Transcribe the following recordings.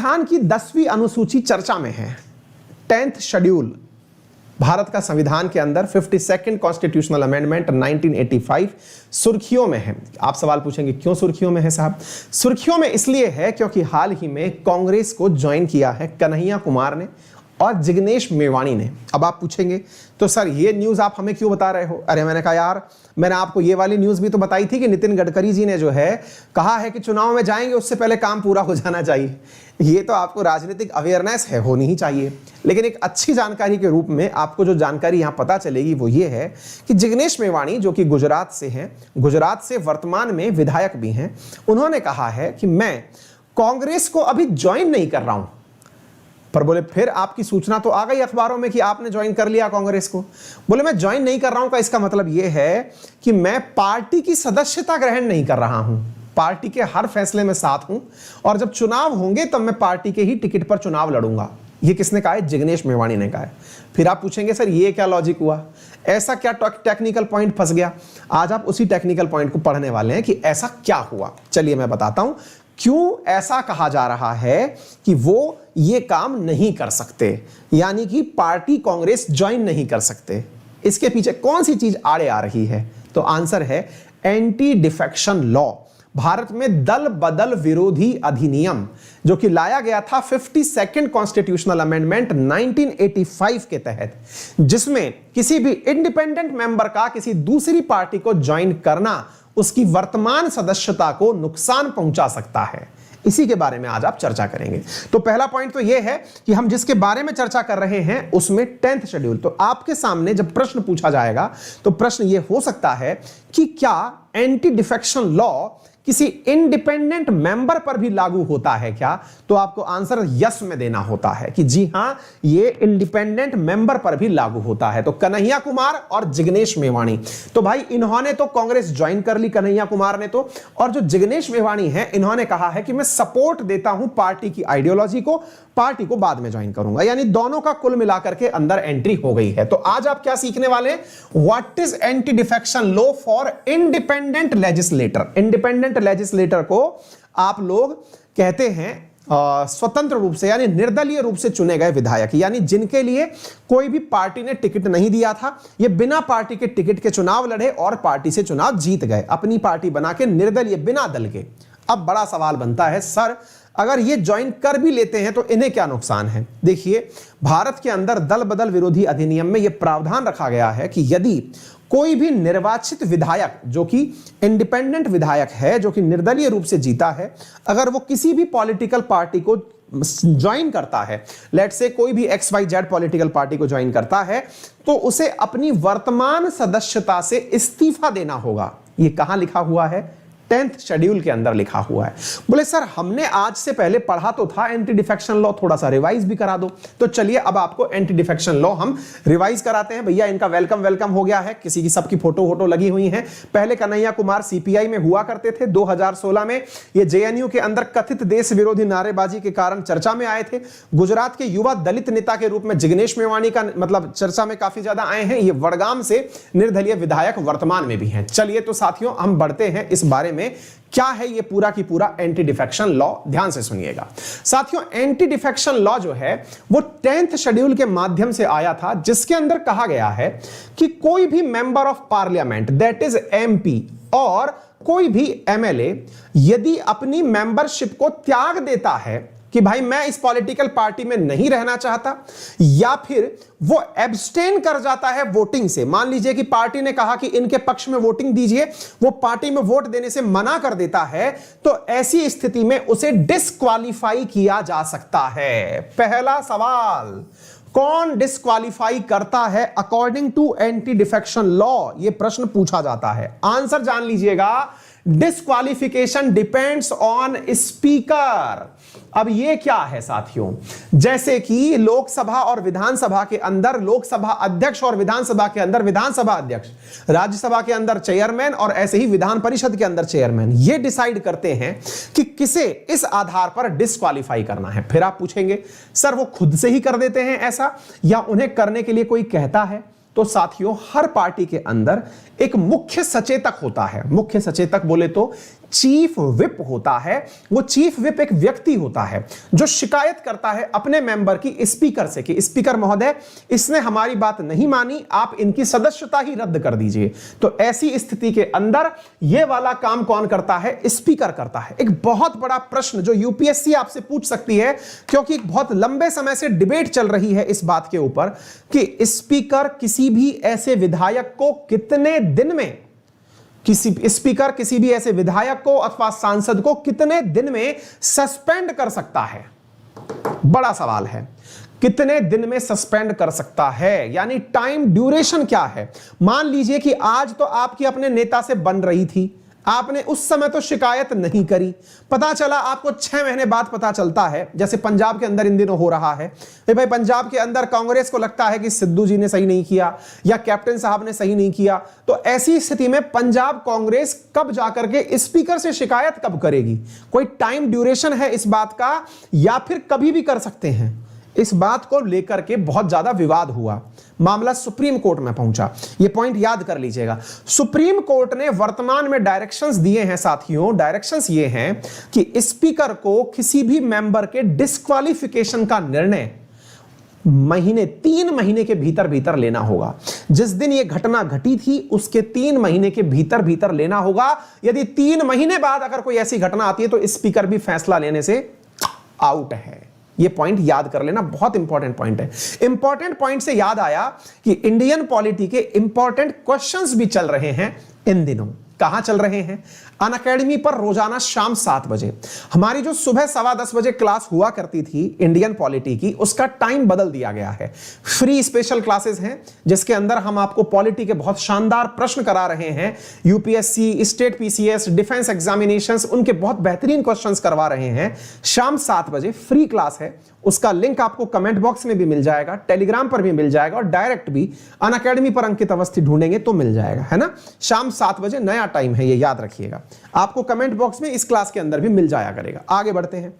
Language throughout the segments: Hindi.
संविधान की 10वीं अनुसूची चर्चा में है। 10th शेड्यूल भारत का संविधान के अंदर 52nd कॉन्स्टिट्यूशनल अमेंडमेंट 1985 सुर्खियों में है। आप सवाल पूछेंगे क्यों सुर्खियों में है साहब? सुर्खियों में इसलिए है क्योंकि हाल ही में कांग्रेस को ज्वाइन किया है कन्हैया कुमार ने और जिग्नेश मेवाणी ने। अब आप पूछेंगे तो सर ये न्यूज़ आप हमें क्यों बता रहे हो? अरे मैंने कहा यार, मैंने आपको ये वाली न्यूज़ भी तो बताई थी कि नितिन गडकरी जी ने जो है कहा है कि चुनाव में जाएंगे उससे पहले काम पूरा हो जाना चाहिए। ये तो आपको राजनीतिक अवेयरनेस है, होनी ही चाहिए। लेकिन एक अच्छी जानकारी के रूप में आपको जो जानकारी यहाँ पता चलेगी वो ये है कि जिग्नेश मेवाणी जो कि गुजरात से हैं, गुजरात से वर्तमान में विधायक भी हैं, उन्होंने कहा है कि मैं कांग्रेस को अभी ज्वाइन नहीं कर रहा हूं। पर बोले फिर आपकी सूचना तो आ गई अखबारों में कि आपने ज्वाइन कर लिया कांग्रेस को। बोले मैं ज्वाइन नहीं कर रहा हूं का इसका मतलब यह है कि मैं पार्टी की सदस्यता ग्रहण नहीं कर रहा हूं, पार्टी के हर फैसले में साथ हूं और जब चुनाव होंगे तब मैं पार्टी के ही टिकट पर चुनाव लड़ूंगा। ये किसने कहा है? जिग्नेश मेवाणी ने कहा है। फिर आप पूछेंगे सर ये क्या लॉजिक हुआ, ऐसा क्या टेक्निकल पॉइंट फंस गया? आज आप उसी टेक्निकल पॉइंट को पढ़ने वाले हैं कि ऐसा क्या हुआ। चलिए मैं बताता हूं क्यों ऐसा कहा जा रहा है कि वो ये काम नहीं कर सकते, यानी कि पार्टी कांग्रेस ज्वाइन नहीं कर सकते। इसके पीछे कौन सी चीज आड़े आ रही है? तो आंसर है एंटी डिफेक्शन लॉ। भारत में दल बदल विरोधी अधिनियम जो कि लाया गया था 52nd कॉन्स्टिट्यूशनल अमेंडमेंट 1985 के तहत, जिसमें किसी भी इंडिपेंडेंट मेंबर का किसी दूसरी पार्टी को ज्वाइन करना उसकी वर्तमान सदस्यता को नुकसान पहुंचा सकता है। इसी के बारे में आज आप चर्चा करेंगे। तो पहला पॉइंट तो यह है कि हम जिसके बारे में चर्चा कर रहे हैं उसमें 10th शेड्यूल। तो आपके सामने जब प्रश्न पूछा जाएगा तो प्रश्न यह हो सकता है कि क्या एंटी डिफेक्शन लॉ किसी इंडिपेंडेंट मेंबर पर भी लागू होता है क्या? तो आपको आंसर यस में देना होता है कि जी हां, ये इंडिपेंडेंट मेंबर पर भी लागू होता है। तो कन्हैया कुमार और जिग्नेश मेवाणी, तो भाई इन्होंने तो कांग्रेस ज्वाइन कर ली, कन्हैया कुमार ने तो, और जो जिग्नेश मेवाणी है इन्होंने कहा है कि मैं सपोर्ट देता हूं पार्टी की आइडियोलॉजी को, पार्टी को बाद में ज्वाइन करूंगा। यानी दोनों का कुल मिलाकर के अंदर एंट्री हो गई है। तो आज आप क्या सीखने वाले हैं? What is anti defection law for independent legislator. Independent legislator को आप लोग कहते हैं स्वतंत्र रूप से यानी निर्दलीय रूप से चुने गए विधायक, यानी जिनके लिए कोई भी पार्टी ने टिकट नहीं दिया था, ये बिना पार्टी के टिकट के चुनाव लड़े और पार्टी से चुनाव जीत गए, अपनी पार्टी बना के निर्दलीय, बिना दल के। अब बड़ा सवाल बनता है सर अगर ये ज्वाइन कर भी लेते हैं तो इन्हें क्या नुकसान है? देखिए, भारत के अंदर दल बदल विरोधी अधिनियम में यह प्रावधान रखा गया है कि यदि कोई भी निर्वाचित विधायक जो कि इंडिपेंडेंट विधायक है, जो कि निर्दलीय रूप से जीता है, अगर वो किसी भी पॉलिटिकल पार्टी को ज्वाइन करता है, लेट्स से कोई भी XYZ पॉलिटिकल पार्टी को ज्वाइन करता है, तो उसे अपनी वर्तमान सदस्यता से इस्तीफा देना होगा। ये कहां लिखा हुआ है? 10th शेड्यूल के अंदर लिखा हुआ है। बोले सर हमने आज से पहले पढ़ा तो था एंटी डिफेक्शन लॉ, थोड़ा सा रिवाइज भी करा दो। तो चलिए अब आपको एंटी डिफेक्शन लॉ हम रिवाइज कराते हैं। भैया इनका वेलकम हो गया है, किसी की सबकी फोटो लगी हुई है। पहले कन्हैया कुमार CPI में हुआ करते थे, 2016 में ये JNU के अंदर कथित देश विरोधी नारेबाजी के कारण चर्चा में आए थे। गुजरात के युवा दलित नेता के रूप में जिग्नेश मेवाणी का मतलब चर्चा में काफी ज्यादा आए हैं। ये वडगाम से निर्दलीय विधायक वर्तमान में भी हैं। चलिए तो साथियों हम बढ़ते हैं इस बारे में क्या है ये पूरा की पूरा एंटी डिफेक्शन लॉ। ध्यान से सुनिएगा साथियों, एंटी डिफेक्शन लॉ जो है वो 10th शेड्यूल के माध्यम से आया था, जिसके अंदर कहा गया है कि कोई भी member of parliament that is MP और कोई भी MLA यदि अपनी मेंबरशिप को त्याग देता है कि भाई मैं इस पॉलिटिकल पार्टी में नहीं रहना चाहता, या फिर वो एब्सटेन कर जाता है वोटिंग से, मान लीजिए कि पार्टी ने कहा कि इनके पक्ष में वोटिंग दीजिए, वो पार्टी में वोट देने से मना कर देता है, तो ऐसी स्थिति में उसे डिस्क्वालीफाई किया जा सकता है। पहला सवाल, कौन डिस्क्वालीफाई करता है according to anti defection law? यह प्रश्न पूछा जाता है। आंसर जान लीजिएगा, डिस्क्वालिफिकेशन डिपेंड्स ऑन स्पीकर। अब ये क्या है साथियों? जैसे कि लोकसभा और विधानसभा के अंदर लोकसभा अध्यक्ष और विधानसभा के अंदर विधानसभा अध्यक्ष, राज्यसभा के अंदर चेयरमैन और ऐसे ही विधान परिषद के अंदर चेयरमैन, ये डिसाइड करते हैं कि किसे इस आधार पर डिस्क्वालीफाई करना है। फिर आप पूछेंगे सर वो खुद से ही कर देते हैं ऐसा, या उन्हें करने के लिए कोई कहता है? तो साथियों हर पार्टी के अंदर एक मुख्य सचेतक होता है। मुख्य सचेतक बोले तो चीफ विप होता है, वो चीफ विप एक व्यक्ति होता है जो शिकायत करता है अपने मेंबर की स्पीकर से कि स्पीकर महोदय, इसने हमारी बात नहीं मानी, आप इनकी सदस्यता ही रद्द कर दीजिए। तो ऐसी स्थिति के अंदर यह वाला काम कौन करता है? स्पीकर करता है। एक बहुत बड़ा प्रश्न जो यूपीएससी आपसे पूछ सकती है, क्योंकि बहुत लंबे समय से डिबेट चल रही है इस बात के ऊपर कि स्पीकर किसी भी ऐसे विधायक को कितने दिन में, स्पीकर किसी भी ऐसे विधायक को अथवा सांसद को कितने दिन में सस्पेंड कर सकता है? बड़ा सवाल है, कितने दिन में सस्पेंड कर सकता है, यानी टाइम ड्यूरेशन क्या है। मान लीजिए कि आज तो आपकी अपने नेता से बन रही थी, आपने उस समय तो शिकायत नहीं करी, पता चला आपको 6 महीने बाद पता चलता है, जैसे पंजाब के अंदर इन दिनों हो रहा है, भाई पंजाब के अंदर कांग्रेस को लगता है कि सिद्धू जी ने सही नहीं किया या कैप्टन साहब ने सही नहीं किया, तो ऐसी स्थिति में पंजाब कांग्रेस कब जाकर के स्पीकर से शिकायत कब करेगी? कोई टाइम ड्यूरेशन है इस बात का या फिर कभी भी कर सकते हैं? इस बात को लेकर के बहुत ज्यादा विवाद हुआ, मामला सुप्रीम कोर्ट में पहुंचा। यह पॉइंट याद कर लीजिएगा। सुप्रीम कोर्ट ने वर्तमान में डायरेक्शंस दिए हैं साथियों। डायरेक्शंस ये हैं कि स्पीकर को किसी भी मेंबर के डिस्क्वालिफिकेशन का निर्णय 3 महीने के भीतर भीतर लेना होगा। जिस दिन यह घटना घटी थी उसके 3 महीने के भीतर भीतर लेना होगा। यदि 3 महीने बाद अगर कोई ऐसी घटना आती है तो स्पीकर भी फैसला लेने से आउट है। ये पॉइंट याद कर लेना, बहुत इंपॉर्टेंट पॉइंट है। इंपॉर्टेंट पॉइंट से याद आया कि इंडियन पॉलिटी के इंपॉर्टेंट क्वेश्चंस भी चल रहे हैं इन दिनों। कहां चल रहे हैं? अनअकैडमी पर रोजाना शाम 7 बजे। हमारी जो सुबह 10:15 बजे क्लास हुआ करती थी इंडियन पॉलिटी की, उसका टाइम बदल दिया गया है। फ्री स्पेशल क्लासेस हैं जिसके अंदर हम आपको पॉलिटी के बहुत शानदार प्रश्न करा रहे हैं। UPSC, state PCS, defence examinations, उनके बहुत बेहतरीन क्वेश्चंस करवा रहे हैं। शाम 7 बजे फ्री क्लास है, उसका लिंक आपको कमेंट बॉक्स में भी मिल जाएगा, टेलीग्राम पर भी मिल जाएगा और डायरेक्ट भी अनअकैडमी पर अंकित अवस्थी ढूंढेंगे तो मिल जाएगा, है ना। शाम 7 बजे नया टाइम है, ये याद रखिएगा। आपको कमेंट बॉक्स में इस क्लास के अंदर भी मिल जाया करेगा। आगे बढ़ते हैं।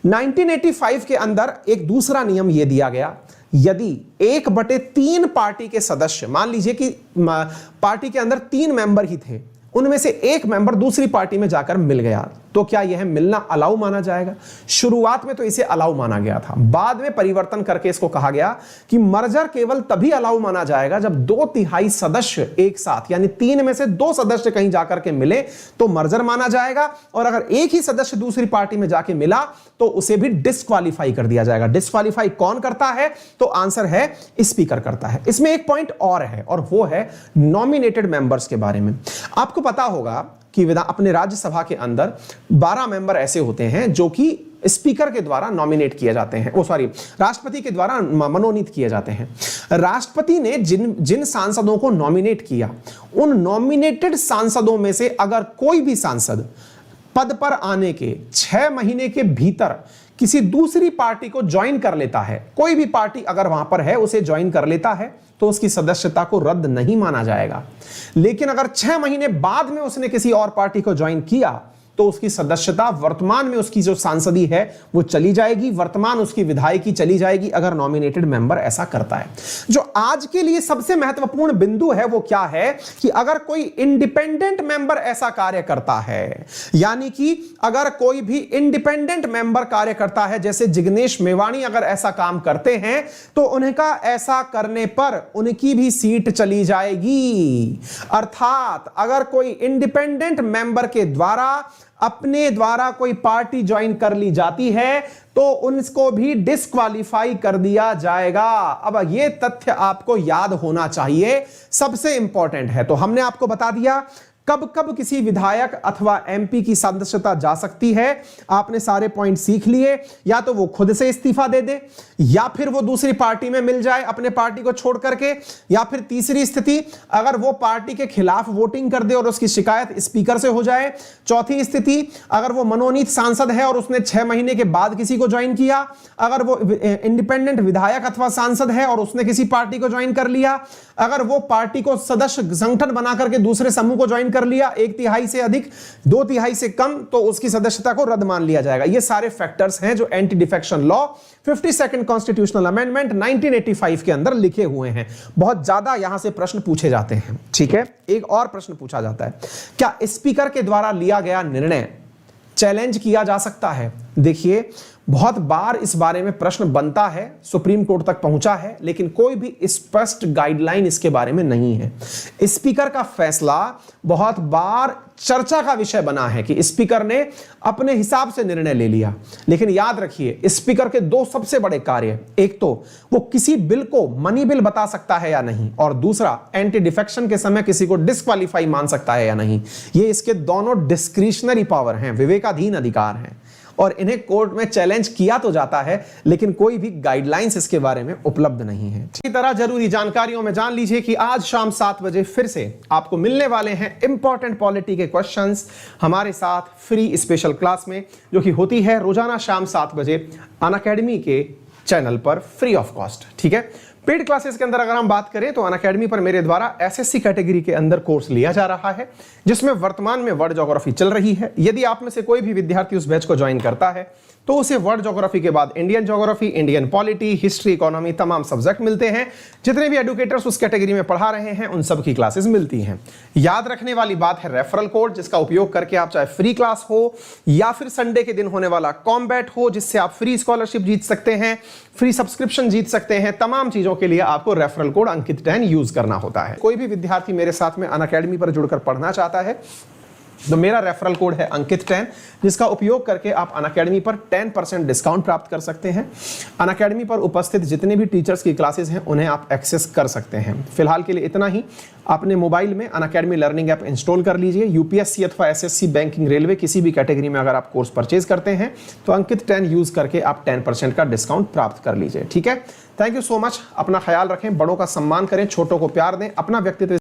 1985 के अंदर एक दूसरा नियम यह दिया गया, यदि 1/3 पार्टी के सदस्य, मान लीजिए कि पार्टी के अंदर 3 मेंबर ही थे, उनमें से एक मेंबर दूसरी पार्टी में जाकर मिल गया, तो क्या यह मिलना अलाउ माना जाएगा? शुरुआत में तो इसे अलाउ माना गया था, बाद में परिवर्तन करके इसको कहा गया कि मर्जर केवल तभी अलाउ माना जाएगा जब 2/3 सदस्य एक साथ, यानी 3 में से 2 सदस्य कहीं जाकर के मिले तो मर्जर माना जाएगा, और अगर एक ही सदस्य दूसरी पार्टी में जाके मिला तो उसे भी डिस्क्वालीफाई कर दिया जाएगा। डिस्क्वालीफाई कौन करता है? तो आंसर है स्पीकर करता है। इसमें एक पॉइंट और है, और वो है नॉमिनेटेड मेंबर्स के बारे में। आपको पता होगा कि अपने राज्यसभा के अंदर 12 मेंबर ऐसे होते हैं जो कि स्पीकर के द्वारा नॉमिनेट किए जाते हैं, राष्ट्रपति के द्वारा मनोनीत किए जाते हैं। राष्ट्रपति ने जिन सांसदों को नॉमिनेट किया, उन नॉमिनेटेड सांसदों में से अगर कोई भी सांसद पद पर आने के 6 महीने के भीतर किसी दूसरी पार्टी को ज्वाइन कर लेता है, कोई भी पार्टी अगर वहां पर है उसे ज्वाइन कर लेता है, तो उसकी सदस्यता को रद्द नहीं माना जाएगा। लेकिन अगर 6 महीने बाद में उसने किसी और पार्टी को ज्वाइन किया तो उसकी सदस्यता, वर्तमान में उसकी जो सांसदी है वो चली जाएगी, वर्तमान उसकी विधायकी चली जाएगी, अगर नॉमिनेटेड मेंबर ऐसा करता है। जो आज के लिए सबसे महत्वपूर्ण बिंदु है वो क्या है कि अगर कोई इंडिपेंडेंट मेंबर ऐसा कार्य करता है, यानी कि अगर कोई भी इंडिपेंडेंट मेंबर कार्य करता है, जैसे जिग्नेश मेवाणी अगर ऐसा काम करते हैं, तो उनका ऐसा करने पर उनकी भी सीट चली जाएगी। अर्थात अगर कोई इंडिपेंडेंट मेंबर के द्वारा अपने द्वारा कोई पार्टी ज्वाइन कर ली जाती है तो उनको भी डिस्क्वालीफाई कर दिया जाएगा। अब ये तथ्य आपको याद होना चाहिए, सबसे इंपॉर्टेंट है। तो हमने आपको बता दिया कब कब किसी विधायक अथवा एमपी की सदस्यता जा सकती है। आपने सारे पॉइंट सीख लिए, या तो वो खुद से इस्तीफा दे दे, या फिर वो दूसरी पार्टी में मिल जाए अपने पार्टी को छोड़ करके, या फिर तीसरी स्थिति अगर वो पार्टी के खिलाफ वोटिंग कर दे और उसकी शिकायत स्पीकर से हो जाए। चौथी स्थिति अगर वो मनोनीत सांसद है और उसने 6 महीने के बाद किसी को ज्वाइन किया। अगर वो इंडिपेंडेंट विधायक अथवा सांसद है और उसने किसी पार्टी को ज्वाइन कर लिया। अगर वो पार्टी को सदस्य संगठन बना करके दूसरे समूह को ज्वाइन कर लिया, 1/3 से अधिक, 2/3 से कम, तो उसकी सदस्यता को रद्द मान लिया जाएगा। ये सारे फैक्टर्स हैं जो anti defection law 52nd constitutional amendment 1985 के अंदर लिखे हुए हैं। बहुत ज्यादा यहां से प्रश्न पूछे जाते हैं। ठीक है, एक और प्रश्न पूछा जाता है, क्या स्पीकर के द्वारा लिया गया निर्णय चैलेंज किया जा सकता है? देखिए, बहुत बार इस बारे में प्रश्न बनता है, सुप्रीम कोर्ट तक पहुंचा है, लेकिन कोई भी स्पष्ट गाइडलाइन इसके बारे में नहीं है। स्पीकर का फैसला बहुत बार चर्चा का विषय बना है कि स्पीकर ने अपने हिसाब से निर्णय ले लिया, लेकिन याद रखिए स्पीकर के दो सबसे बड़े कार्य, एक तो वो किसी बिल को मनी बिल बता सकता है या नहीं, और दूसरा एंटी डिफेक्शन के समय किसी को डिस्क्वालीफाई मान सकता है या नहीं। ये इसके दोनों डिस्क्रिशनरी पावर हैं, विवेकाधीन अधिकार हैं, और इन्हें कोर्ट में चैलेंज किया तो जाता है, लेकिन कोई भी गाइडलाइंस इसके बारे में उपलब्ध नहीं है। इसी तरह जरूरी जानकारियों में जान लीजिए कि आज शाम 7 बजे फिर से आपको मिलने वाले हैं इंपॉर्टेंट पॉलिटी के क्वेश्चंस हमारे साथ फ्री स्पेशल क्लास में, जो कि होती है रोजाना शाम 7 बजे अनअकैडमी के चैनल पर फ्री ऑफ कॉस्ट। ठीक है, पेड क्लासेस के अंदर अगर हम बात करें तो अनअकैडमी पर मेरे द्वारा एसएससी कैटेगरी के अंदर कोर्स लिया जा रहा है, जिसमें वर्तमान में वर्ल्ड ज्योग्राफी चल रही है। यदि आप में से कोई भी विद्यार्थी उस बैच को ज्वाइन करता है तो उसे वर्ल्ड ज्योग्राफी के बाद Indian geography, Indian polity, history, economy तमाम सब्जेक्ट मिलते हैं। जितने भी एडुकेटर्स उस कैटेगरी में पढ़ा रहे हैं उन सब की क्लासेस मिलती हैं। याद रखने वाली बात है रेफरल कोड, जिसका उपयोग करके आप चाहे फ्री क्लास हो या फिर संडे के दिन होने वाला कॉम्बैट हो, जिससे आप फ्री स्कॉलरशिप जीत सकते हैं, फ्री सब्सक्रिप्शन जीत सकते हैं, तमाम चीजों के लिए आपको रेफरल कोड अंकित 10 यूज करना होता है। कोई भी विद्यार्थी मेरे साथ में अनअकैडमी पर जुड़कर पढ़ना चाहता है तो मेरा रेफरल कोड है अंकित 10, जिसका उपयोग करके आप अनअकैडमी पर 10% डिस्काउंट प्राप्त कर सकते हैं। अनअकैडमी पर उपस्थित जितने भी टीचर्स की क्लासेस हैं उन्हें आप एक्सेस कर सकते हैं। फिलहाल के लिए इतना ही। अपने मोबाइल में अनअकैडमी लर्निंग ऐप इंस्टॉल कर लीजिए। यूपीएससी अथवा एसएससी, बैंकिंग, रेलवे किसी भी कैटेगरी में अगर आप कोर्स परचेज करते हैं तो अंकित 10 यूज करके आप 10% का डिस्काउंट प्राप्त कर लीजिए। ठीक है, थैंक यू सो मच। अपना ख्याल रखें, बड़ों का सम्मान करें, छोटों को प्यार दें, अपना व्यक्तित्व